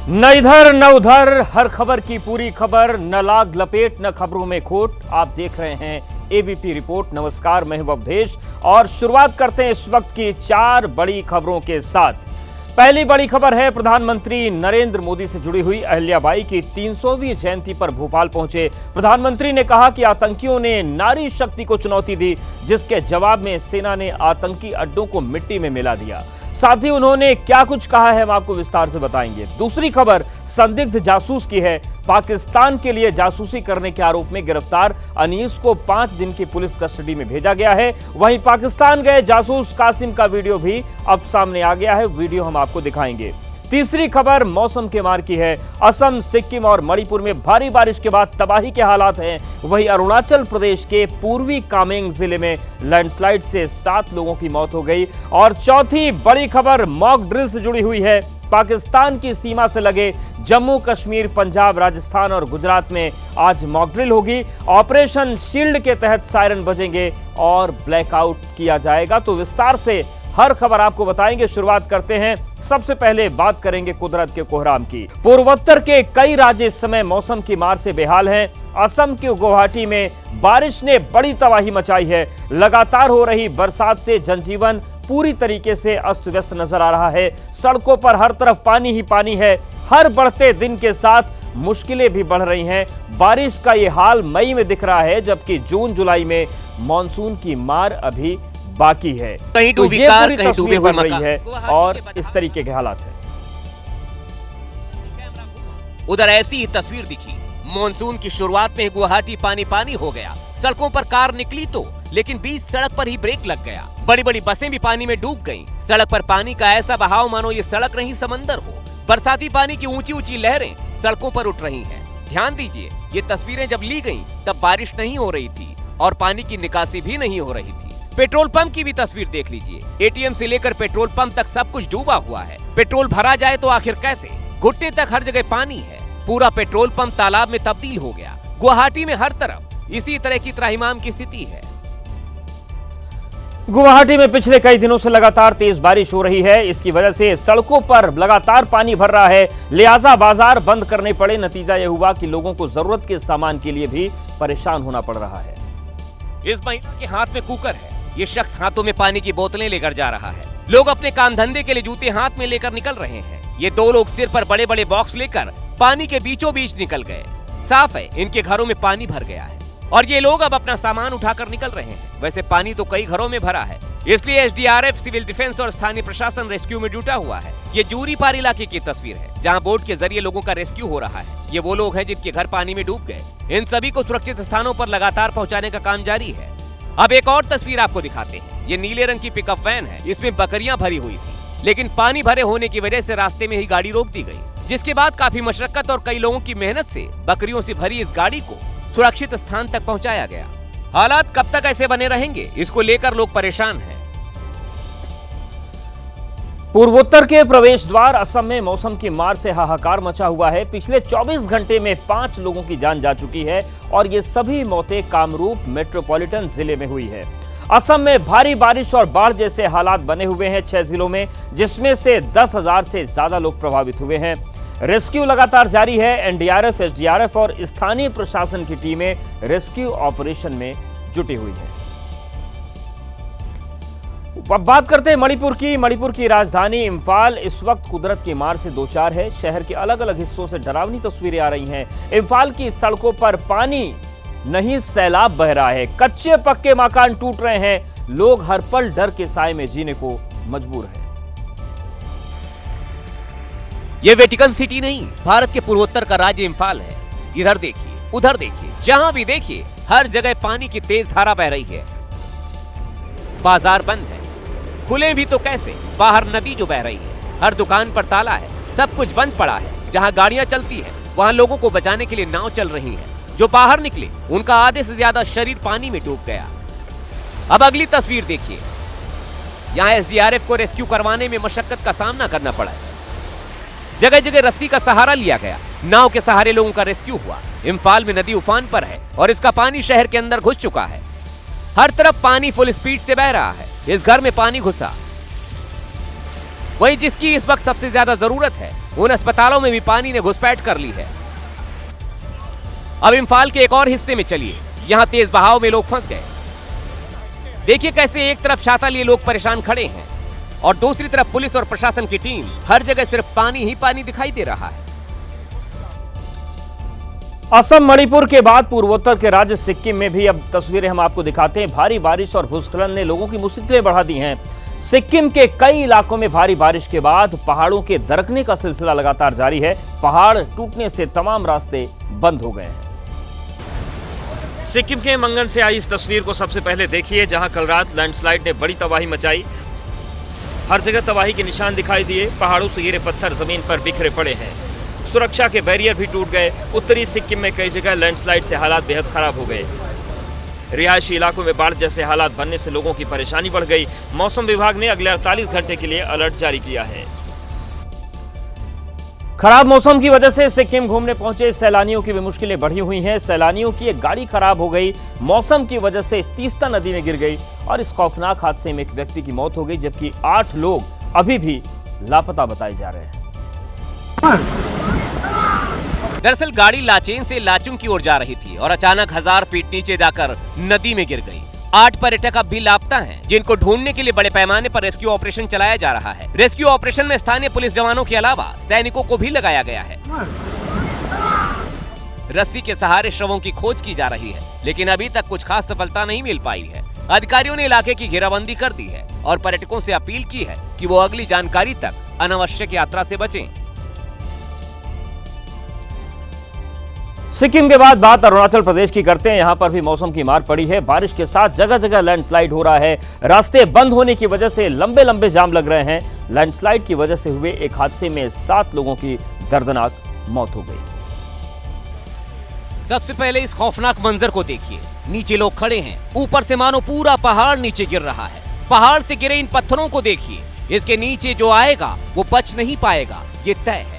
न इधर न उधर, हर खबर की पूरी खबर, न लाग लपेट न खबरों में खोट। आप देख रहे हैं एबीपी रिपोर्ट। नमस्कार, मैं हूं अवधेश और शुरुआत करते हैं इस वक्त की 4 बड़ी खबरों के साथ। पहली बड़ी खबर है प्रधानमंत्री नरेंद्र मोदी से जुड़ी हुई। अहिल्याबाई की 300वीं जयंती पर भोपाल पहुंचे प्रधानमंत्री ने कहा कि आतंकियों ने नारी शक्ति को चुनौती दी, जिसके जवाब में सेना ने आतंकी अड्डों को मिट्टी में मिला दिया। साथ ही उन्होंने क्या कुछ कहा है हम आपको विस्तार से बताएंगे। दूसरी खबर संदिग्ध जासूस की है। पाकिस्तान के लिए जासूसी करने के आरोप में गिरफ्तार अनीस को 5 दिन की पुलिस कस्टडी में भेजा गया है। वहीं पाकिस्तान गए जासूस कासिम का वीडियो भी अब सामने आ गया है, वीडियो हम आपको दिखाएंगे। तीसरी खबर मौसम के मार की है। असम, सिक्किम और मणिपुर में भारी बारिश के बाद तबाही के हालात हैं। वहीं अरुणाचल प्रदेश के पूर्वी कामेंग जिले में लैंडस्लाइड से 7 लोगों की मौत हो गई। और चौथी बड़ी खबर मॉक ड्रिल से जुड़ी हुई है। पाकिस्तान की सीमा से लगे जम्मू कश्मीर, पंजाब, राजस्थान और गुजरात में आज मॉक ड्रिल होगी। ऑपरेशन शील्ड के तहत सायरन बजेंगे और ब्लैकआउट किया जाएगा। तो विस्तार से हर खबर आपको बताएंगे। शुरुआत करते हैं, सबसे पहले बात करेंगे कुदरत के कोहराम की। पूर्वोत्तर के कई राज्य इस समय मौसम की मार से बेहाल हैं। असम के गुवाहाटी में बारिश ने बड़ी तबाही मचाई है। लगातार हो रही बरसात से जनजीवन पूरी तरीके से अस्त व्यस्त नजर आ रहा है। सड़कों पर हर तरफ पानी ही पानी है। हर बढ़ते दिन के साथ मुश्किलें भी बढ़ रही हैं। बारिश का ये हाल मई में दिख रहा है, जबकि जून जुलाई में मानसून की मार अभी बाकी है। कहीं तो डूबी ये कार, पूरी कहीं डूबे तस्वीर हुए बन रही मकान है और इस तरीके के हालात हैं। उधर ऐसी ही तस्वीर दिखी। मॉनसून की शुरुआत में गुवाहाटी पानी पानी हो गया। सड़कों पर कार निकली तो, लेकिन बीच सड़क पर ही ब्रेक लग गया। बड़ी बड़ी बसें भी पानी में डूब गईं। सड़क पर पानी का ऐसा बहाव मानो ये सड़क नहीं समंदर हो। बरसाती पानी की ऊंची ऊंची लहरें सड़कों पर उठ रही हैं। ध्यान दीजिए, ये तस्वीरें जब ली गईं तब बारिश नहीं हो रही थी और पानी की निकासी भी नहीं हो रही थी। पेट्रोल पंप की भी तस्वीर देख लीजिए। एटीएम से लेकर पेट्रोल पंप तक सब कुछ डूबा हुआ है। पेट्रोल भरा जाए तो आखिर कैसे? घुटने तक हर जगह पानी है। पूरा पेट्रोल पंप तालाब में तब्दील हो गया। गुवाहाटी में हर तरफ इसी तरह की त्राहिमाम की स्थिति है। गुवाहाटी में पिछले कई दिनों से लगातार तेज बारिश हो रही है। इसकी वजह से सड़कों पर लगातार पानी भर रहा है, लिहाजा बाजार बंद करने पड़े। नतीजा यह हुआ कि लोगों को जरूरत के सामान के लिए भी परेशान होना पड़ रहा है। इस महिला के हाथ में कुकर है। ये शख्स हाथों में पानी की बोतलें लेकर जा रहा है। लोग अपने काम धंधे के लिए जूते हाथ में लेकर निकल रहे हैं। ये 2 लोग सिर पर बड़े बड़े बॉक्स लेकर पानी के बीचों बीच निकल गए। साफ है इनके घरों में पानी भर गया है और ये लोग अब अपना सामान उठाकर निकल रहे हैं। वैसे पानी तो कई घरों में भरा है, इसलिए एसडीआरएफ, सिविल डिफेंस और स्थानीय प्रशासन रेस्क्यू में जुटा हुआ है। ये जूरीपार इलाके की तस्वीर है, जहां बोट के जरिए लोगों का रेस्क्यू हो रहा है। ये वो लोग हैं जिनके घर पानी में डूब गए। इन सभी को सुरक्षित स्थानों पर लगातार पहुंचाने का काम जारी है। अब एक और तस्वीर आपको दिखाते हैं। ये नीले रंग की पिकअप वैन है। इसमें बकरियां भरी हुई थी, लेकिन पानी भरे होने की वजह से रास्ते में ही गाड़ी रोक दी गई, जिसके बाद काफी मशक्कत और कई लोगों की मेहनत से बकरियों से भरी इस गाड़ी को सुरक्षित स्थान तक पहुंचाया गया। हालात कब तक ऐसे बने रहेंगे, इसको लेकर लोग परेशान हैं। पूर्वोत्तर के प्रवेश द्वार असम में मौसम की मार से हाहाकार मचा हुआ है। पिछले 24 घंटे में 5 लोगों की जान जा चुकी है और ये सभी मौतें कामरूप मेट्रोपॉलिटन जिले में हुई है। असम में भारी बारिश और बाढ़ जैसे हालात बने हुए हैं 6 जिलों में, जिसमें से 10,000 से ज्यादा लोग प्रभावित हुए हैं। रेस्क्यू लगातार जारी है। एनडीआरएफ, एसडीआरएफ और स्थानीय प्रशासन की टीमें रेस्क्यू ऑपरेशन में जुटी हुई हैं। अब बात करते हैं मणिपुर की। मणिपुर की राजधानी इंफाल इस वक्त कुदरत की मार से 2-4 है। शहर के अलग अलग हिस्सों से डरावनी तस्वीरें आ रही हैं। इंफाल की सड़कों पर पानी नहीं, सैलाब बह रहा है। कच्चे पक्के मकान टूट रहे हैं। लोग हर पल डर के साए में जीने को मजबूर हैं। ये वेटिकन सिटी नहीं, भारत के पूर्वोत्तर का राज्य इंफाल है। इधर देखिए, उधर देखिए, जहां भी देखिए हर जगह पानी की तेज धारा बह रही है। बाजार बंद है, खुले भी तो कैसे, बाहर नदी जो बह रही है। हर दुकान पर ताला है, सब कुछ बंद पड़ा है। जहां गाड़ियां चलती हैं, वहां लोगों को बचाने के लिए नाव चल रही हैं। जो बाहर निकले उनका आधे से ज्यादा शरीर पानी में डूब गया। अब अगली तस्वीर देखिए। यहाँ एसडीआरएफ को रेस्क्यू करवाने में मशक्कत का सामना करना पड़ा है। जगह जगह रस्सी का सहारा लिया गया। नाव के सहारे लोगों का रेस्क्यू हुआ। इंफाल में नदी उफान पर है और इसका पानी शहर के अंदर घुस चुका है। हर तरफ पानी फुल स्पीड से बह रहा है। इस घर में पानी घुसा। वहीं जिसकी इस वक्त सबसे ज्यादा जरूरत है उन अस्पतालों में भी पानी ने घुसपैठ कर ली है। अब इम्फाल के एक और हिस्से में चलिए, यहाँ तेज बहाव में लोग फंस गए। देखिए कैसे एक तरफ छाता लिए लोग परेशान खड़े हैं और दूसरी तरफ पुलिस और प्रशासन की टीम, हर जगह सिर्फ पानी ही पानी दिखाई दे रहा है। असम मणिपुर के बाद पूर्वोत्तर के राज्य सिक्किम में भी अब तस्वीरें हम आपको दिखाते हैं। भारी बारिश और भूस्खलन ने लोगों की मुश्किलें बढ़ा दी हैं। सिक्किम के कई इलाकों में भारी बारिश के बाद पहाड़ों के दरकने का सिलसिला लगातार जारी है। पहाड़ टूटने से तमाम रास्ते बंद हो गए हैं। सिक्किम के मंगन से आई इस तस्वीर को सबसे पहले देखिए, जहां कल रात लैंडस्लाइड ने बड़ी तबाही मचाई। हर जगह तबाही के निशान दिखाई दिए। पहाड़ों से गिरे पत्थर जमीन पर बिखरे पड़े हैं। सुरक्षा के बैरियर भी टूट गए। उत्तरी सिक्किम में कई जगह लैंडस्लाइड से हालात बेहद खराब हो गए। रिहायशी इलाकों में बाढ़ जैसे हालात बनने से लोगों की परेशानी बढ़ गई। मौसम विभाग ने अगले 48 घंटे के लिए अलर्ट जारी किया है। खराब मौसम की वजह से सिक्किम घूमने पहुंचे सैलानियों की भी मुश्किलें बढ़ी हुई हैं। सैलानियों की एक गाड़ी खराब हो गई। मौसम की वजह से तीस्ता नदी में गिर गई और इस खौफनाक हादसे में एक व्यक्ति की मौत हो गई, जबकि 8 लोग अभी भी लापता बताए जा रहे हैं। दरअसल गाड़ी लाचेन से लाचुंग की ओर जा रही थी और अचानक 1000 फीट नीचे जाकर नदी में गिर गई। 8 पर्यटक अब भी लापता हैं, जिनको ढूंढने के लिए बड़े पैमाने पर रेस्क्यू ऑपरेशन चलाया जा रहा है। रेस्क्यू ऑपरेशन में स्थानीय पुलिस जवानों के अलावा सैनिकों को भी लगाया गया है। रस्सी के सहारे शवों की खोज की जा रही है, लेकिन अभी तक कुछ खास सफलता नहीं मिल पाई है। अधिकारियों ने इलाके की घेराबंदी कर दी है और पर्यटकों से अपील की है कि वो अगली जानकारी तक अनावश्यक यात्रा से बचें। सिक्किम के बाद बात अरुणाचल प्रदेश की करते हैं। यहां पर भी मौसम की मार पड़ी है। बारिश के साथ जगह जगह लैंडस्लाइड हो रहा है। रास्ते बंद होने की वजह से लंबे लंबे जाम लग रहे हैं। लैंडस्लाइड की वजह से हुए एक हादसे में 7 लोगों की दर्दनाक मौत हो गई। सबसे पहले इस खौफनाक मंजर को देखिए। नीचे लोग खड़े हैं, ऊपर से मानो पूरा पहाड़ नीचे गिर रहा है। पहाड़ से गिरे इन पत्थरों को देखिए। इसके नीचे जो आएगा वो बच नहीं पाएगा, ये तय है।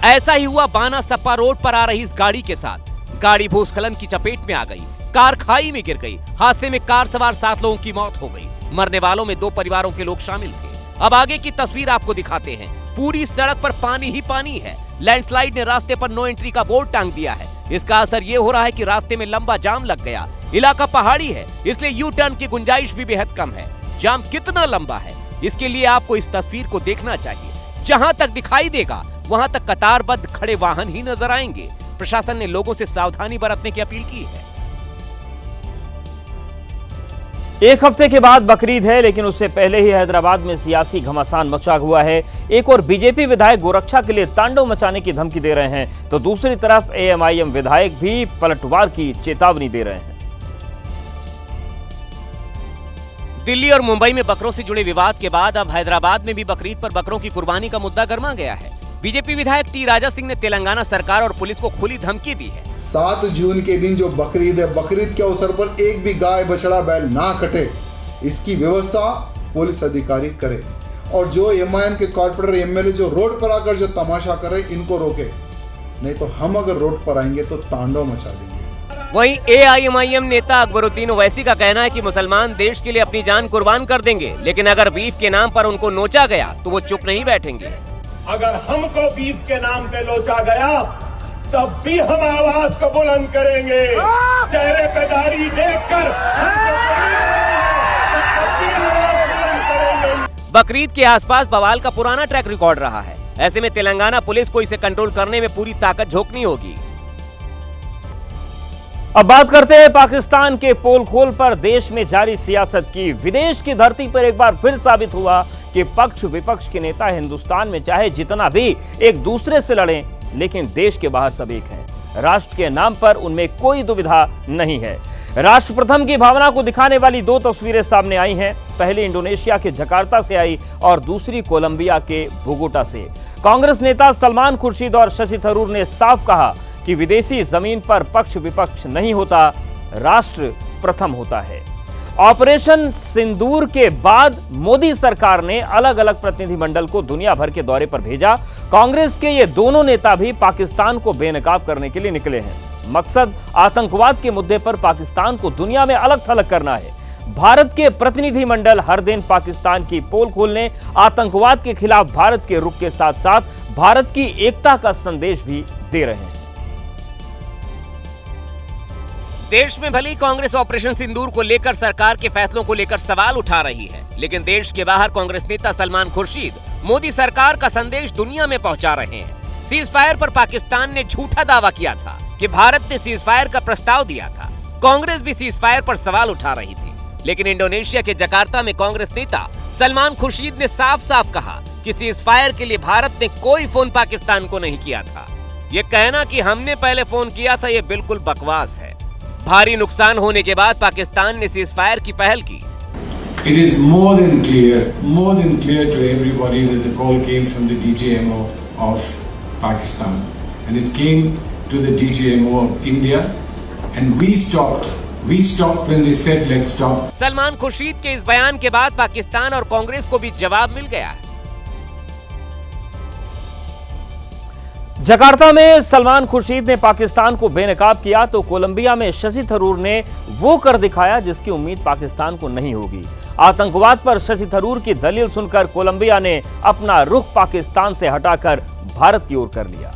ऐसा ही हुआ बाना सप्पा रोड पर आ रही इस गाड़ी के साथ। गाड़ी भूस्खलन की चपेट में आ गई। कार खाई में गिर गई। हादसे में कार सवार 7 लोगों की मौत हो गई। मरने वालों में 2 परिवारों के लोग शामिल थे। अब आगे की तस्वीर आपको दिखाते हैं। पूरी सड़क पर पानी ही पानी है। लैंडस्लाइड ने रास्ते पर नो एंट्री का बोर्ड टांग दिया है। इसका असर ये हो रहा है कि रास्ते में लंबा जाम लग गया। इलाका पहाड़ी है, इसलिए यू टर्न की गुंजाइश भी बेहद कम है। जाम कितना लंबा है, इसके लिए आपको इस तस्वीर को देखना चाहिए। जहां तक दिखाई देगा वहां तक कतारबद्ध खड़े वाहन ही नजर आएंगे। प्रशासन ने लोगों से सावधानी बरतने की अपील की है। एक हफ्ते के बाद बकरीद है, लेकिन उससे पहले ही हैदराबाद में सियासी घमासान मचा हुआ है। एक और बीजेपी विधायक गोरक्षा के लिए तांडव मचाने की धमकी दे रहे हैं, तो दूसरी तरफ एएमआईएम विधायक भी पलटवार की चेतावनी दे रहे हैं। दिल्ली और मुंबई में बकरों से जुड़े विवाद के बाद अब हैदराबाद में भी बकरीद पर बकरों की कुर्बानी का मुद्दा गर्मा गया है। बीजेपी विधायक टी राजा सिंह ने तेलंगाना सरकार और पुलिस को खुली धमकी दी है। 7 जून के दिन जो बकरीद है, बकरीद के अवसर पर एक भी गाय बछड़ा बैल ना कटे, इसकी व्यवस्था पुलिस अधिकारी करे। और जो एमआईएम के कॉर्पोरेटर एमएलए जो रोड पर आकर जो तमाशा करे, इनको रोके। नहीं तो हम अगर रोड पर आएंगे तो तांडव मचा देंगे। वहीं एआईएमआईएम नेता अकबरुद्दीन ओवैसी का कहना है कि मुसलमान देश के लिए अपनी जान कुर्बान कर देंगे, लेकिन अगर बीफ के नाम पर उनको नोचा गया तो वो चुप नहीं बैठेंगे। अगर हमको बीफ के नाम पे लोचा गया तब भी हम आवाज को बुलंद करेंगे। चेहरे पे दाढ़ी देखकर बकरीद के आसपास बवाल का पुराना ट्रैक रिकॉर्ड रहा है। ऐसे में तेलंगाना पुलिस को इसे कंट्रोल करने में पूरी ताकत झोंकनी होगी। अब बात करते हैं पाकिस्तान के पोल खोल पर देश में जारी सियासत की। विदेश की धरती पर एक बार फिर साबित हुआ कि पक्ष विपक्ष के नेता हिंदुस्तान में चाहे जितना भी एक दूसरे से लड़ें, लेकिन देश के बाहर सब एक हैं। राष्ट्र के नाम पर उनमें कोई दुविधा नहीं है। राष्ट्र प्रथम की भावना को दिखाने वाली 2 तस्वीरें सामने आई हैं। पहली इंडोनेशिया के जकार्ता से आई और दूसरी कोलंबिया के बोगोटा से। कांग्रेस नेता सलमान खुर्शीद और शशि थरूर ने साफ कहा कि विदेशी जमीन पर पक्ष विपक्ष नहीं होता, राष्ट्र प्रथम होता है। ऑपरेशन सिंदूर के बाद मोदी सरकार ने अलग अलग प्रतिनिधिमंडल को दुनिया भर के दौरे पर भेजा। कांग्रेस के ये दोनों नेता भी पाकिस्तान को बेनकाब करने के लिए निकले हैं। मकसद आतंकवाद के मुद्दे पर पाकिस्तान को दुनिया में अलग थलग करना है। भारत के प्रतिनिधिमंडल हर दिन पाकिस्तान की पोल खोलने, आतंकवाद के खिलाफ भारत के रुख के साथ साथ भारत की एकता का संदेश भी दे रहे हैं। देश में भले ही कांग्रेस ऑपरेशन सिंदूर को लेकर सरकार के फैसलों को लेकर सवाल उठा रही है, लेकिन देश के बाहर कांग्रेस नेता सलमान खुर्शीद मोदी सरकार का संदेश दुनिया में पहुंचा रहे हैं। सीज फायर पर पाकिस्तान ने झूठा दावा किया था कि भारत ने सीज फायर का प्रस्ताव दिया था। कांग्रेस भी सीज फायर पर सवाल उठा रही थी, लेकिन इंडोनेशिया के जकार्ता में कांग्रेस नेता सलमान खुर्शीद ने साफ साफ कहा कि सीज फायर के लिए भारत ने कोई फोन पाकिस्तान को नहीं किया था। ये कहना कि हमने पहले फोन किया था, ये बिल्कुल बकवास है। भारी नुकसान होने के बाद पाकिस्तान ने सीज फायर की पहल की। It is more than clear to everybody that the call came from the DGMO of Pakistan, and it came to the DGMO of India, and we stopped when they said let's stop. Salman Khurshid के इस बयान के बाद पाकिस्तान और कांग्रेस को भी जवाब मिल गया है। जकार्ता में सलमान खुर्शीद ने पाकिस्तान को बेनकाब किया तो कोलंबिया में शशि थरूर ने वो कर दिखाया जिसकी उम्मीद पाकिस्तान को नहीं होगी। आतंकवाद पर शशि थरूर की दलील सुनकर कोलंबिया ने अपना रुख पाकिस्तान से हटाकर भारत की ओर कर लिया।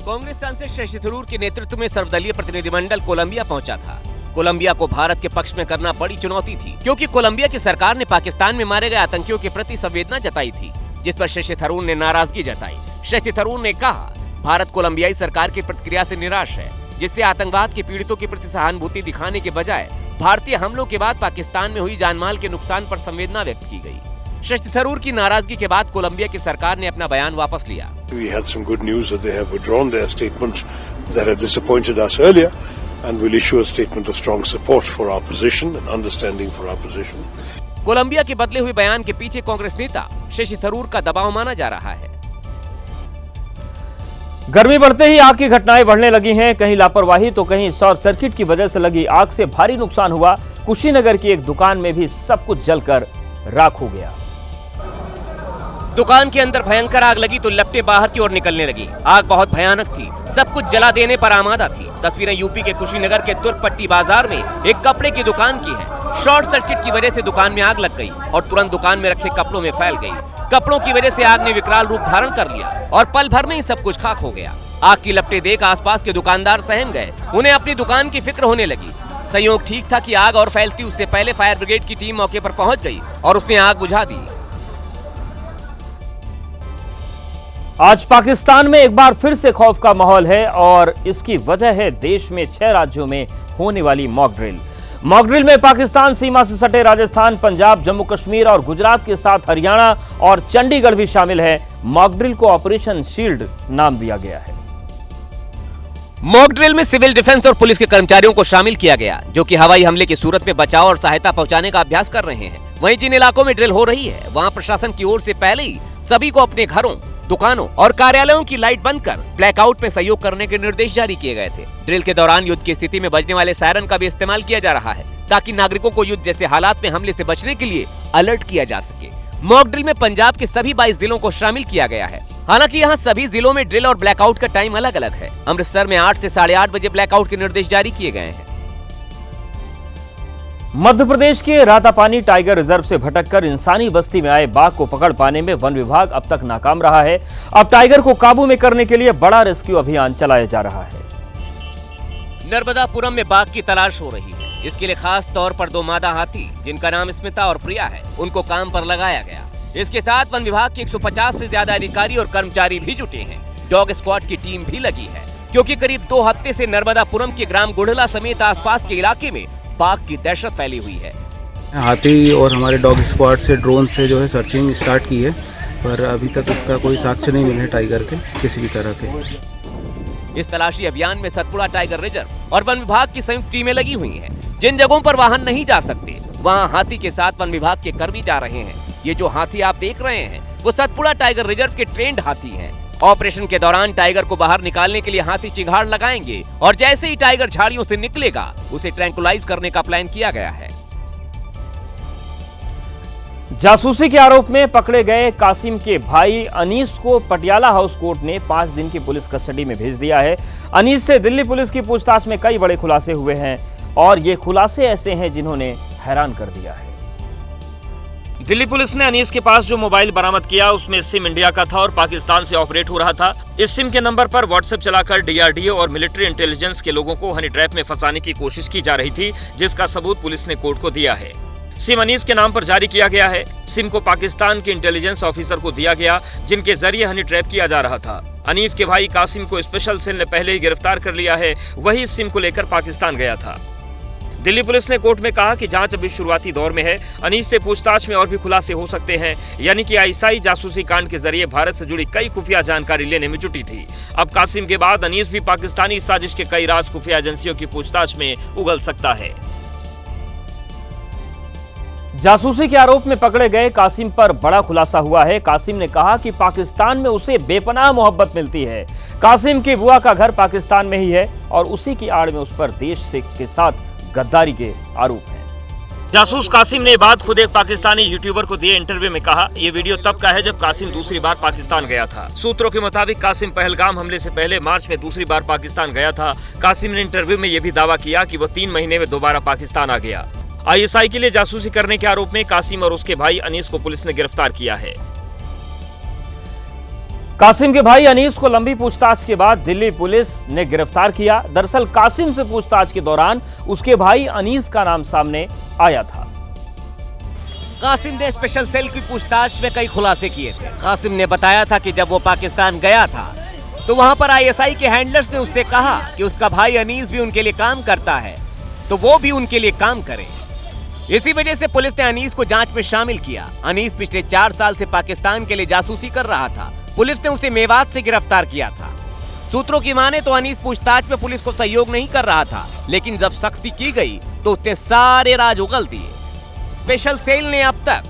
कांग्रेस सांसद शशि थरूर के नेतृत्व में सर्वदलीय प्रतिनिधिमंडल कोलंबिया पहुंचा था। कोलंबिया को भारत के पक्ष में करना बड़ी चुनौती थी, क्योंकि कोलंबिया की सरकार ने पाकिस्तान में मारे गए आतंकियों के प्रति संवेदना जताई थी, जिस पर शशि थरूर ने नाराजगी जताई। शशि थरूर ने कहा, भारत कोलंबियाई सरकार की प्रतिक्रिया से निराश है, जिससे आतंकवाद के पीड़ितों के प्रति सहानुभूति दिखाने के बजाय भारतीय हमलों के बाद पाकिस्तान में हुई जानमाल के नुकसान पर संवेदना व्यक्त की गई। शशि थरूर की नाराजगी के बाद कोलंबिया की सरकार ने अपना बयान वापस लिया। We had some good news that they have withdrawn their statement that had disappointed us earlier, and will issue a statement of strong support for our position and understanding for our position. Colombia के बदले हुए बयान के पीछे कांग्रेस नेता शशि थरूर का दबाव माना जा रहा है। गर्मी बढ़ते ही आग की घटनाएं बढ़ने लगी हैं। कहीं लापरवाही तो कहीं शॉर्ट सर्किट की वजह से लगी आग से भारी नुकसान हुआ। कुशीनगर की एक दुकान में भी सब कुछ जलकर राख हो गया। दुकान के अंदर भयंकर आग लगी तो लपटें बाहर की ओर निकलने लगी। आग बहुत भयानक थी, सब कुछ जला देने पर आमादा थी। तस्वीरें यूपी के कुशीनगर के तुर्कपट्टी बाजार में एक कपड़े की दुकान की है। शॉर्ट सर्किट की वजह से दुकान में आग लग गई और तुरंत दुकान में रखे कपड़ों में फैल गई। कपड़ों की वजह से आग ने विकराल रूप धारण कर लिया और पल भर में ही सब कुछ खाक हो गया। आग की लपटें देख आसपास के दुकानदार सहम गए, उन्हें अपनी दुकान की फिक्र होने लगी। संयोग ठीक था कि आग और फैलती उससे पहले फायर ब्रिगेड की टीम मौके पर पहुंच गई और उसने आग बुझा दी। आज पाकिस्तान में एक बार फिर से खौफ का माहौल है और इसकी वजह है देश में 6 राज्यों में होने वाली मॉक ड्रिल। मॉक ड्रिल में पाकिस्तान सीमा से सटे राजस्थान, पंजाब, जम्मू कश्मीर और गुजरात के साथ हरियाणा और चंडीगढ़ भी शामिल है। मॉक ड्रिल को ऑपरेशन शील्ड नाम दिया गया है। मॉक ड्रिल में सिविल डिफेंस और पुलिस के कर्मचारियों को शामिल किया गया, जो कि हवाई हमले की सूरत में बचाव और सहायता पहुंचाने का अभ्यास कर रहे हैं। वहीं जिन इलाकों में ड्रिल हो रही है, वहां प्रशासन की ओर से पहले ही सभी को अपने घरों, दुकानों और कार्यालयों की लाइट बंद कर ब्लैकआउट में सहयोग करने के निर्देश जारी किए गए थे। ड्रिल के दौरान युद्ध की स्थिति में बजने वाले सायरन का भी इस्तेमाल किया जा रहा है, ताकि नागरिकों को युद्ध जैसे हालात में हमले से बचने के लिए अलर्ट किया जा सके। मॉक ड्रिल में पंजाब के सभी 22 जिलों को शामिल किया गया है। हालांकि यहाँ सभी जिलों में ड्रिल और ब्लैकआउट का टाइम अलग अलग है। अमृतसर में 8 से 8:30 बजे ब्लैकआउट के निर्देश जारी किए गए हैं। मध्य प्रदेश के रातापानी टाइगर रिजर्व से भटककर इंसानी बस्ती में आए बाघ को पकड़ पाने में वन विभाग अब तक नाकाम रहा है। अब टाइगर को काबू में करने के लिए बड़ा रेस्क्यू अभियान चलाया जा रहा है। नर्मदापुरम में बाघ की तलाश हो रही है। इसके लिए खास तौर पर 2 मादा हाथी, जिनका नाम स्मिता और प्रिया है, उनको काम पर लगाया गया। इसके साथ वन विभाग के 150 से ज्यादा अधिकारी और कर्मचारी भी जुटे हैं। डॉग स्क्वाड की टीम भी लगी है, क्योंकि करीब 2 हफ्ते से नर्मदापुरम के ग्राम गुढ़ला समेत आसपास के इलाके में बाघ की दहशत फैली हुई है। हाथी और हमारे डॉग स्क्वाड से ड्रोन से जो है सर्चिंग स्टार्ट की है, पर अभी तक इसका कोई साक्ष्य नहीं मिले टाइगर के किसी भी तरह के। इस तलाशी अभियान में सतपुड़ा टाइगर रिजर्व और वन विभाग की संयुक्त टीमें लगी हुई हैं। जिन जगहों पर वाहन नहीं जा सकते, वहां हाथी के साथ वन विभाग के कर्मी जा रहे हैं। ये जो हाथी आप देख रहे हैं, वो सतपुड़ा टाइगर रिजर्व के ट्रेंड हाथी हैं। ऑपरेशन के दौरान टाइगर को बाहर निकालने के लिए हाथी चिंगाड़ लगाएंगे और जैसे ही टाइगर झाड़ियों से निकलेगा, उसे ट्रैंकुलाइज करने का प्लान किया गया है। जासूसी के आरोप में पकड़े गए कासिम के भाई अनीस को पटियाला हाउस कोर्ट ने 5 दिन की पुलिस कस्टडी में भेज दिया है। अनीस से दिल्ली पुलिस की पूछताछ में कई बड़े खुलासे हुए हैं और ये खुलासे ऐसे हैं जिन्होंने हैरान कर दिया है। दिल्ली पुलिस ने अनीस के पास जो मोबाइल बरामद किया उसमें सिम इंडिया का था और पाकिस्तान से ऑपरेट हो रहा था। इस सिम के नंबर पर व्हाट्सएप चलाकर डीआरडीओ और मिलिट्री इंटेलिजेंस के लोगों को हनी ट्रैप में फंसाने की कोशिश की जा रही थी, जिसका सबूत पुलिस ने कोर्ट को दिया है। सिम अनीस के नाम पर जारी किया गया है। सिम को पाकिस्तान के इंटेलिजेंस ऑफिसर को दिया गया, जिनके जरिए हनी ट्रैप किया जा रहा था। अनीस के भाई कासिम को स्पेशल सेल ने पहले ही गिरफ्तार कर लिया है, वही इस सिम को लेकर पाकिस्तान गया था। दिल्ली पुलिस ने कोर्ट में कहा कि जांच अभी शुरुआती दौर में है। अनीस से पूछताछ में और भी खुलासे हो सकते हैं, यानी कि आईएसआई जासूसी कांड के जरिए भारत से जुड़ी कई खुफिया जानकारी लेने में जुटी थी। अब कासिम के बाद अनीस भी पाकिस्तानी साजिश के कई राज खुफिया एजेंसियों की पूछताछ में उगल सकता है। जासूसी के आरोप में पकड़े गए कासिम पर बड़ा खुलासा हुआ है। कासिम ने कहा कि पाकिस्तान में उसे बेपनाह मोहब्बत मिलती है। कासिम की बुआ का घर पाकिस्तान में ही है और उसी की आड़ में उस पर देश के साथ गद्दारी के आरोप हैं। जासूस कासिम ने बात खुद एक पाकिस्तानी यूट्यूबर को दिए इंटरव्यू में कहा। ये वीडियो तब का है जब कासिम दूसरी बार पाकिस्तान गया था। सूत्रों के मुताबिक कासिम पहलगाम हमले से पहले मार्च में दूसरी बार पाकिस्तान गया था। कासिम ने इंटरव्यू में यह भी दावा किया कि वो 3 महीने में दोबारा पाकिस्तान आ गया। आईएसआई के लिए जासूसी करने के आरोप में कासिम और उसके भाई अनीस को पुलिस ने गिरफ्तार किया है। कासिम के भाई अनीस को लंबी पूछताछ के बाद दिल्ली पुलिस ने गिरफ्तार किया। दरअसल कासिम से पूछताछ के दौरान उसके भाई अनीस का नाम सामने आया था। कासिम ने स्पेशल सेल की पूछताछ में कई खुलासे किए थे। कासिम ने बताया था कि जब वो पाकिस्तान गया था तो वहां पर आईएसआई के हैंडलर्स ने उससे कहा कि उसका भाई अनीस भी उनके लिए काम करता है, तो वो भी उनके लिए काम करे। इसी वजह से पुलिस ने अनीस को जांच में शामिल किया। अनीस पिछले 4 साल से पाकिस्तान के लिए जासूसी कर रहा था। पुलिस ने उसे मेवात से गिरफ्तार किया था। सूत्रों की माने तो अनीस पूछताछ में पुलिस को सहयोग नहीं कर रहा था, लेकिन जब सख्ती की गई तो उसने सारे राज उगल दिए। स्पेशल सेल ने अब तक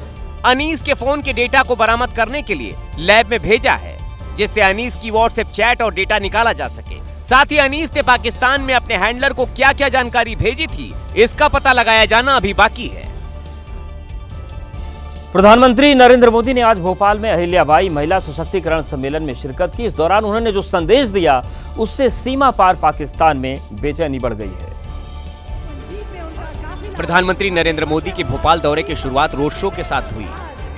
अनीस के फोन के डेटा को बरामद करने के लिए लैब में भेजा है, जिससे अनीस की व्हाट्सएप चैट और डेटा निकाला जा सके। साथ ही अनीस ने पाकिस्तान में अपने हैंडलर को क्या क्या जानकारी भेजी थी, इसका पता लगाया जाना अभी बाकी है। प्रधानमंत्री नरेंद्र मोदी ने आज भोपाल में अहिल्याबाई महिला सशक्तिकरण सम्मेलन में शिरकत की। इस दौरान उन्होंने जो संदेश दिया उससे सीमा पार पाकिस्तान में बेचैनी बढ़ गई है। प्रधानमंत्री नरेंद्र मोदी के भोपाल दौरे की शुरुआत रोड शो के साथ हुई।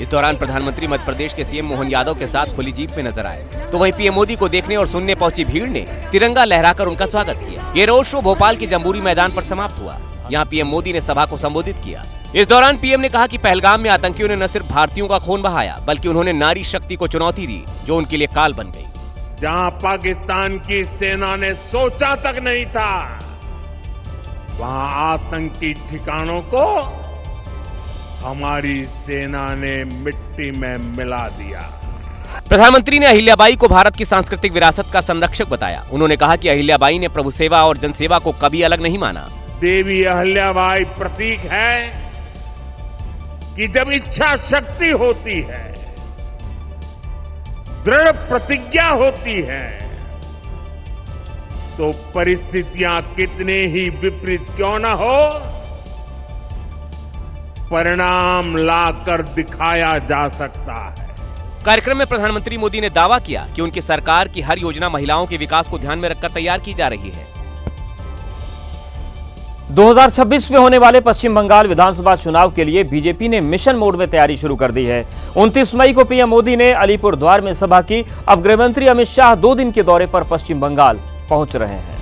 इस दौरान प्रधानमंत्री मध्य प्रदेश के सीएम मोहन यादव के साथ खुली जीप में नजर आए, तो वहीं पीएम मोदी को देखने और सुनने पहुंची भीड़ ने तिरंगा लहराकर उनका स्वागत किया। ये रोड शो भोपाल के जम्बूरी मैदान पर समाप्त हुआ। यहाँ पीएम मोदी ने सभा को संबोधित किया। इस दौरान पीएम ने कहा कि पहलगाम में आतंकियों ने न सिर्फ भारतीयों का खून बहाया, बल्कि उन्होंने नारी शक्ति को चुनौती दी, जो उनके लिए काल बन गई। जहां पाकिस्तान की सेना ने सोचा तक नहीं था, वहां आतंकी ठिकानों को हमारी सेना ने मिट्टी में मिला दिया। प्रधानमंत्री ने अहिल्याबाई को भारत की सांस्कृतिक विरासत का संरक्षक बताया। उन्होंने कहा कि अहिल्याबाई ने प्रभु सेवा और जनसेवा को कभी अलग नहीं माना। देवी अहिल्याबाई प्रतीक है कि जब इच्छा शक्ति होती है, दृढ़ प्रतिज्ञा होती है, तो परिस्थितियां कितने ही विपरीत क्यों न हो, परिणाम लाकर दिखाया जा सकता है। कार्यक्रम में प्रधानमंत्री मोदी ने दावा किया कि उनकी सरकार की हर योजना महिलाओं के विकास को ध्यान में रखकर तैयार की जा रही है। 2026 में होने वाले पश्चिम बंगाल विधानसभा चुनाव के लिए बीजेपी ने मिशन मोड में तैयारी शुरू कर दी है। 29 मई को पीएम मोदी ने अलीपुरद्वार में सभा की। अब गृहमंत्री अमित शाह 2 दिन के दौरे पर पश्चिम बंगाल पहुंच रहे हैं।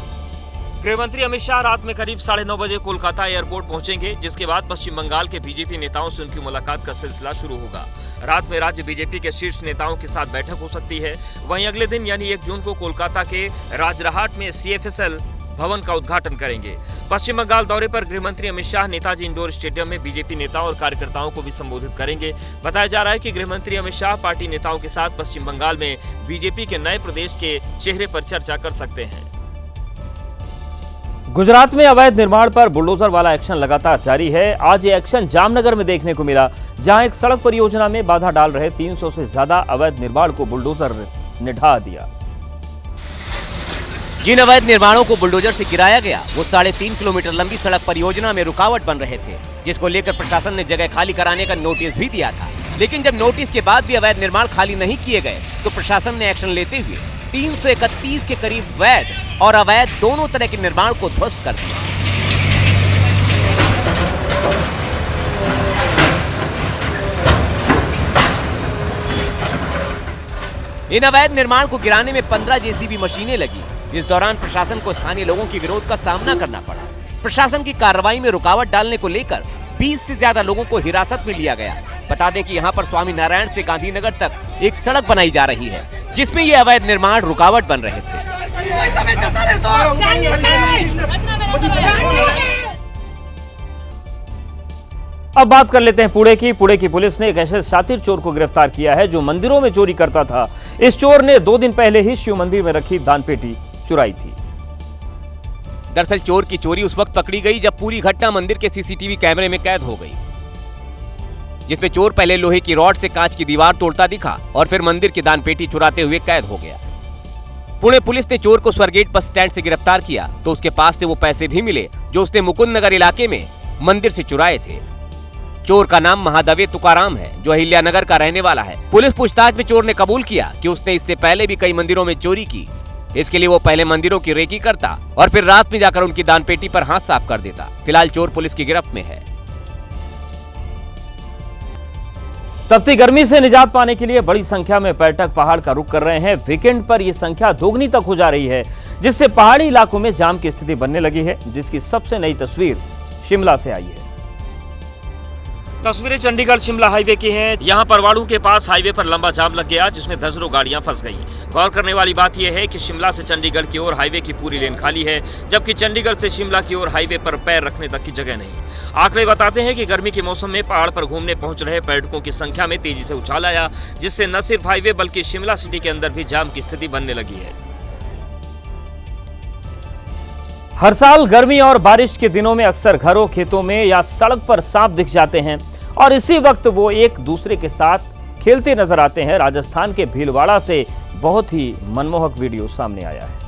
गृहमंत्री अमित शाह रात में करीब 9:30 बजे कोलकाता एयरपोर्ट पहुंचेंगे, जिसके बाद पश्चिम बंगाल के बीजेपी नेताओं से उनकी मुलाकात का सिलसिला शुरू होगा। रात में राज्य बीजेपी के शीर्ष नेताओं के साथ बैठक हो सकती है। वहीं अगले दिन यानी 1 जून को कोलकाता के राजरहाट में CFSL भवन का उद्घाटन करेंगे। पश्चिम बंगाल दौरे पर गृहमंत्री अमित शाह नेताजी इंडोर स्टेडियम में बीजेपी नेताओं और कार्यकर्ताओं को भी संबोधित करेंगे। बताया जा रहा है कि गृहमंत्री अमित शाह पार्टी नेताओं के साथ पश्चिम बंगाल में बीजेपी के नए प्रदेश के चेहरे पर चर्चा कर सकते हैं। गुजरात में अवैध निर्माण पर बुलडोजर वाला एक्शन लगातार जारी है। आज ये एक्शन जामनगर में देखने को मिला, जहां एक सड़क परियोजना में बाधा डाल रहे 300 से ज्यादा अवैध निर्माण को बुलडोजर ने ढा दिया। जिन अवैध निर्माणों को बुलडोजर से गिराया गया, वो 3.5 किलोमीटर लंबी सड़क परियोजना में रुकावट बन रहे थे, जिसको लेकर प्रशासन ने जगह खाली कराने का नोटिस भी दिया था। लेकिन जब नोटिस के बाद भी अवैध निर्माण खाली नहीं किए गए, तो प्रशासन ने एक्शन लेते हुए 331 के करीब वैध और अवैध दोनों तरह के निर्माण को ध्वस्त कर दिया। इन अवैध निर्माण को गिराने में 15 जेसीबी मशीनें लगी। इस दौरान प्रशासन को स्थानीय लोगों के विरोध का सामना करना पड़ा। प्रशासन की कार्रवाई में रुकावट डालने को लेकर 20 से ज्यादा लोगों को हिरासत में लिया गया। बता दें कि यहाँ पर स्वामी नारायण से गांधीनगर तक एक सड़क बनाई जा रही है, जिसमें ये अवैध निर्माण रुकावट बन रहे थे। अब बात कर लेते हैं पुणे की। पुणे की पुलिस ने एक ऐसे शातिर चोर को गिरफ्तार किया है जो मंदिरों में चोरी करता था। इस चोर ने 2 दिन पहले ही शिव मंदिर में रखी दानपेटी चुराई थी। दरअसल चोर की चोरी उस वक्त पकड़ी गई जब पूरी घटना मंदिर के सीसीटीवी कैमरे में कैद हो गई, जिसमें चोर पहले लोहे की रॉड से कांच की दीवार तोड़ता दिखा और फिर मंदिर की दानपेटी चुराते हुए कैद हो गया। पुणे पुलिस ने चोर को स्वरगेट बस स्टैंड से गिरफ्तार किया तो उसके पास से वो पैसे भी मिले जो उसने मुकुंद नगर इलाके में मंदिर से चुराए थे। चोर का नाम महादवे तुकाराम है, जो अहिल्यानगर का रहने वाला है। पुलिस पूछताछ में चोर ने कबूल किया कि उसने इससे पहले भी कई मंदिरों में चोरी की। इसके लिए वो पहले मंदिरों की रेकी करता और फिर रात में जाकर उनकी दानपेटी पर हाथ साफ कर देता। फिलहाल चोर पुलिस की गिरफ्त में है। तपती गर्मी से निजात पाने के लिए बड़ी संख्या में पर्यटक पहाड़ का रुख कर रहे हैं। वीकेंड पर यह संख्या दोगुनी तक हो जा रही है, जिससे पहाड़ी इलाकों में जाम की स्थिति बनने लगी है, जिसकी सबसे नई तस्वीर शिमला से आई है। तस्वीरें चंडीगढ़ शिमला हाईवे की हैं। यहां परवाणु के पास हाईवे पर लंबा जाम लग गया, जिसमें दर्जनों गाड़ियां फंस गईं। गौर करने वाली बात यह है कि शिमला से चंडीगढ़ की ओर हाईवे की पूरी लेन खाली है, जबकि चंडीगढ़ से शिमला की ओर हाईवे पर पैर रखने तक की जगह नहीं। आंकड़े बताते हैं कि गर्मी के मौसम में पहाड़ पर घूमने पहुंच रहे पर्यटकों की संख्या में तेजी से उछाल आया, जिससे न सिर्फ हाईवे बल्कि शिमला सिटी के अंदर भी जाम की स्थिति बनने लगी है। हर साल गर्मी और बारिश के दिनों में अक्सर घरों, खेतों में या सड़क पर सांप दिख जाते हैं और इसी वक्त वो एक दूसरे के साथ खेलते नजर आते हैं। राजस्थान के भीलवाड़ा से बहुत ही मनमोहक वीडियो सामने आया है।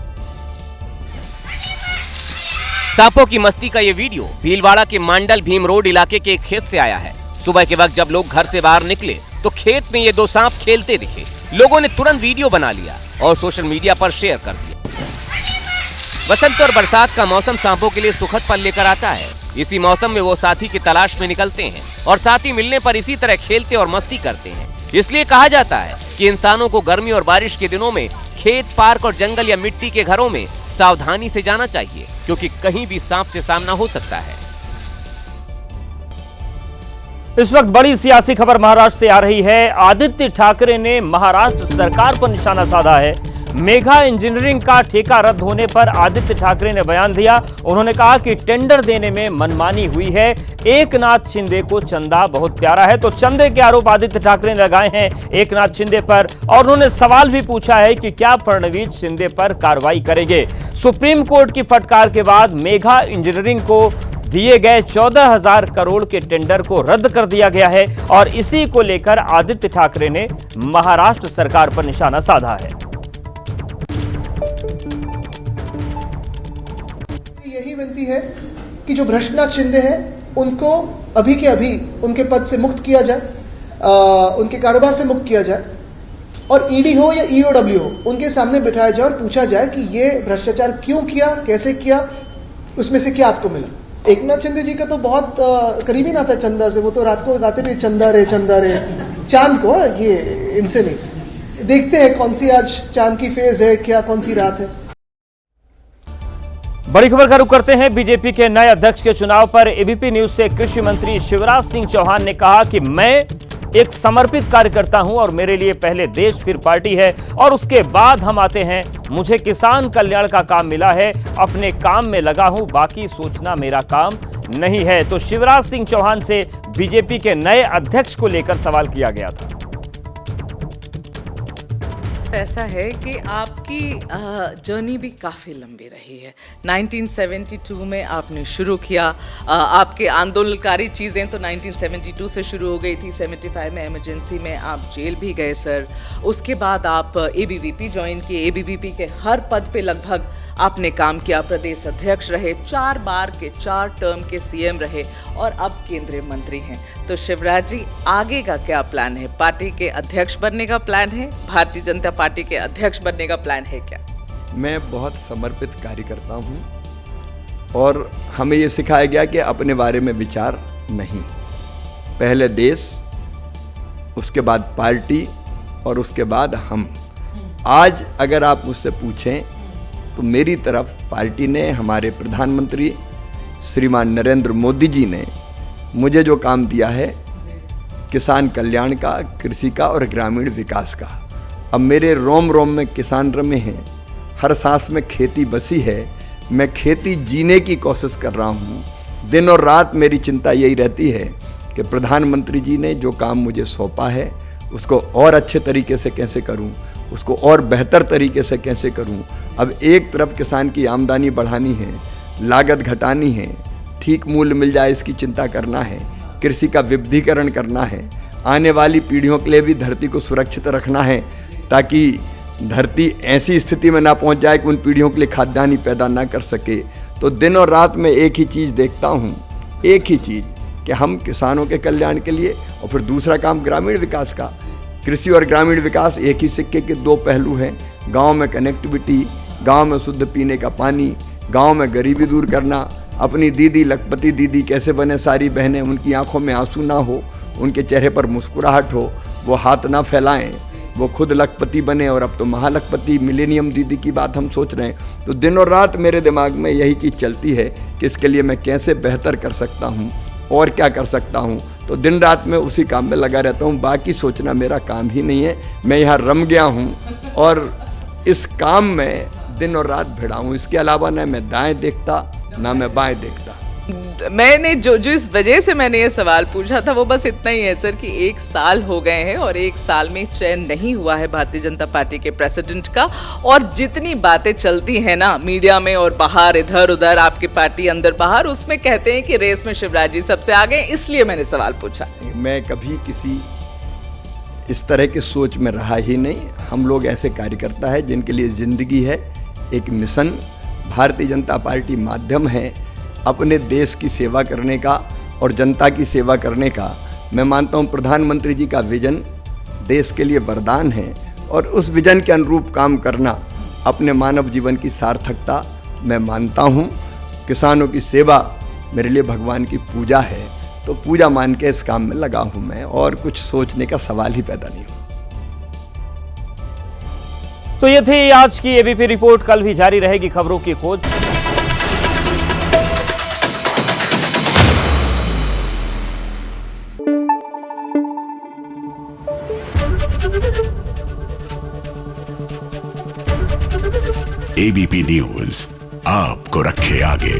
सांपों की मस्ती का ये वीडियो भीलवाड़ा के मांडल भीम रोड इलाके के एक खेत से आया है। सुबह के वक्त जब लोग घर से बाहर निकले तो खेत में ये 2 सांप खेलते दिखे। लोगों ने तुरंत वीडियो बना लिया और सोशल मीडिया पर शेयर कर दिया। बसंत और बरसात का मौसम सांपों के लिए सुखद पल लेकर आता है। इसी मौसम में वो साथी की तलाश में निकलते हैं और साथी मिलने पर इसी तरह खेलते और मस्ती करते हैं। इसलिए कहा जाता है कि इंसानों को गर्मी और बारिश के दिनों में खेत, पार्क और जंगल या मिट्टी के घरों में सावधानी से जाना चाहिए, क्योंकि कहीं भी सांप से सामना हो सकता है। इस वक्त बड़ी सियासी खबर महाराष्ट्र से आ रही है। आदित्य ठाकरे ने महाराष्ट्र सरकार पर निशाना साधा है। मेगा इंजीनियरिंग का ठेका रद्द होने पर आदित्य ठाकरे ने बयान दिया। उन्होंने कहा कि टेंडर देने में मनमानी हुई है। एकनाथ शिंदे को चंदा बहुत प्यारा है, तो चंदे के आरोप आदित्य ठाकरे ने लगाए हैं एकनाथ शिंदे पर और उन्होंने सवाल भी पूछा है कि क्या फडणवीस शिंदे पर कार्रवाई करेंगे। सुप्रीम कोर्ट की फटकार के बाद मेगा इंजीनियरिंग को दिए गए 14,000 करोड़ के टेंडर को रद्द कर दिया गया है और इसी को लेकर आदित्य ठाकरे ने महाराष्ट्र सरकार पर निशाना साधा है। यही विनती है कि जो भ्रष्टनाथ शिंदे हैं उनको अभी के अभी उनके पद से मुक्त किया जाए, उनके कारोबार से मुक्त किया जाए और ईडी हो या ईओडब्ल्यू हो उनके सामने बिठाया जाए और पूछा जाए कि ये भ्रष्टाचार क्यों किया, कैसे किया, उसमें से क्या आपको मिला। एकनाथ शिंदे जी का तो बहुत करीबी नाता है चंदा से। वो तो रात को गाते भी चंदा रे चांद को, ये इनसे नहीं। देखते हैं कौन सी आज चांद की फेज है, क्या कौन सी रात है। बड़ी खबर का रुख करते हैं बीजेपी के नए अध्यक्ष के चुनाव पर। एबीपी न्यूज से कृषि मंत्री शिवराज सिंह चौहान ने कहा कि मैं एक समर्पित कार्यकर्ता हूं और मेरे लिए पहले देश फिर पार्टी है और उसके बाद हम आते हैं। मुझे किसान कल्याण का काम मिला है, अपने काम में लगा हूं, बाकी सोचना मेरा काम नहीं है। तो शिवराज सिंह चौहान से बीजेपी के नए अध्यक्ष को लेकर सवाल किया गया था। ऐसा है कि आपकी जर्नी भी काफ़ी लंबी रही है। 1972 में आपने शुरू किया, आपके आंदोलनकारी चीज़ें तो 1972 से शुरू हो गई थी। 75 में इमरजेंसी में आप जेल भी गए सर। उसके बाद आप एबीवीपी ज्वाइन किए। एबीवीपी के हर पद पे लगभग आपने काम किया। प्रदेश अध्यक्ष रहे, 4 बार के 4 टर्म के सीएम रहे और अब केंद्रीय मंत्री हैं। तो शिवराज जी, आगे का क्या प्लान है? पार्टी के अध्यक्ष बनने का प्लान है? भारतीय जनता पार्टी के अध्यक्ष बनने का प्लान है क्या? मैं बहुत समर्पित कार्यकर्ता हूँ और हमें ये सिखाया गया कि अपने बारे में विचार नहीं, पहले देश, उसके बाद पार्टी और उसके बाद हम। आज अगर आप मुझसे पूछें तो मेरी तरफ पार्टी ने, हमारे प्रधानमंत्री श्रीमान नरेंद्र मोदी जी ने मुझे जो काम दिया है किसान कल्याण का, कृषि का और ग्रामीण विकास का। अब मेरे रोम रोम में किसान रमे हैं, हर सांस में खेती बसी है। मैं खेती जीने की कोशिश कर रहा हूँ। दिन और रात मेरी चिंता यही रहती है कि प्रधानमंत्री जी ने जो काम मुझे सौंपा है उसको और अच्छे तरीके से कैसे करूँ, उसको और बेहतर तरीके से कैसे करूँ। अब एक तरफ किसान की आमदनी बढ़ानी है, लागत घटानी है, ठीक मूल्य मिल जाए इसकी चिंता करना है, कृषि का विविधीकरण करना है, आने वाली पीढ़ियों के लिए भी धरती को सुरक्षित रखना है ताकि धरती ऐसी स्थिति में ना पहुंच जाए कि उन पीढ़ियों के लिए खाद्यान्न पैदा ना कर सके। तो दिन और रात में एक ही चीज़ देखता हूँ, एक ही चीज़ कि हम किसानों के कल्याण के लिए, और फिर दूसरा काम ग्रामीण विकास का। कृषि और ग्रामीण विकास एक ही सिक्के के दो पहलू हैं। गांव में कनेक्टिविटी, गांव में शुद्ध पीने का पानी, गांव में गरीबी दूर करना। अपनी दीदी, लखपति दीदी कैसे बने सारी बहनें, उनकी आंखों में आंसू ना हो, उनके चेहरे पर मुस्कुराहट हो, वो हाथ ना फैलाएं, वो खुद लखपति बने और अब तो महालखपति मिलेनियम दीदी की बात हम सोच रहे हैं। तो दिन और रात मेरे दिमाग में यही चीज़ चलती है कि इसके लिए मैं कैसे बेहतर कर सकता हूँ और क्या कर सकता हूँ। तो दिन रात में उसी काम में लगा रहता हूँ, बाकी सोचना मेरा काम ही नहीं है। मैं यहाँ रम गया हूँ और इस काम में दिन और रात भिड़ा हूँ। इसके अलावा ना मैं दाएं देखता ना मैं बाएं देखता। मैंने जो इस वजह से मैंने ये सवाल पूछा था वो बस इतना ही है सर कि 1 साल हो गए हैं और 1 साल में चयन नहीं हुआ है भारतीय जनता पार्टी के प्रेसिडेंट का। और जितनी बातें चलती हैं ना मीडिया में और बाहर, इधर उधर, आपकी पार्टी अंदर बाहर, उसमें कहते हैं कि रेस में शिवराज जी सबसे आगे, इसलिए मैंने सवाल पूछा। मैं कभी किसी इस तरह की सोच में रहा ही नहीं। हम लोग ऐसे कार्यकर्ता है जिनके लिए ज़िंदगी है एक मिशन। भारतीय जनता पार्टी माध्यम है अपने देश की सेवा करने का और जनता की सेवा करने का। मैं मानता हूं प्रधानमंत्री जी का विजन देश के लिए वरदान है और उस विजन के अनुरूप काम करना अपने मानव जीवन की सार्थकता मैं मानता हूं। किसानों की सेवा मेरे लिए भगवान की पूजा है, तो पूजा मान के इस काम में लगा हूं मैं, और कुछ सोचने का सवाल ही पैदा नहीं हुआ। तो ये थी आज की एबीपी रिपोर्ट। कल भी जारी रहेगी खबरों की खोज। एबीपी न्यूज आपको रखे आगे।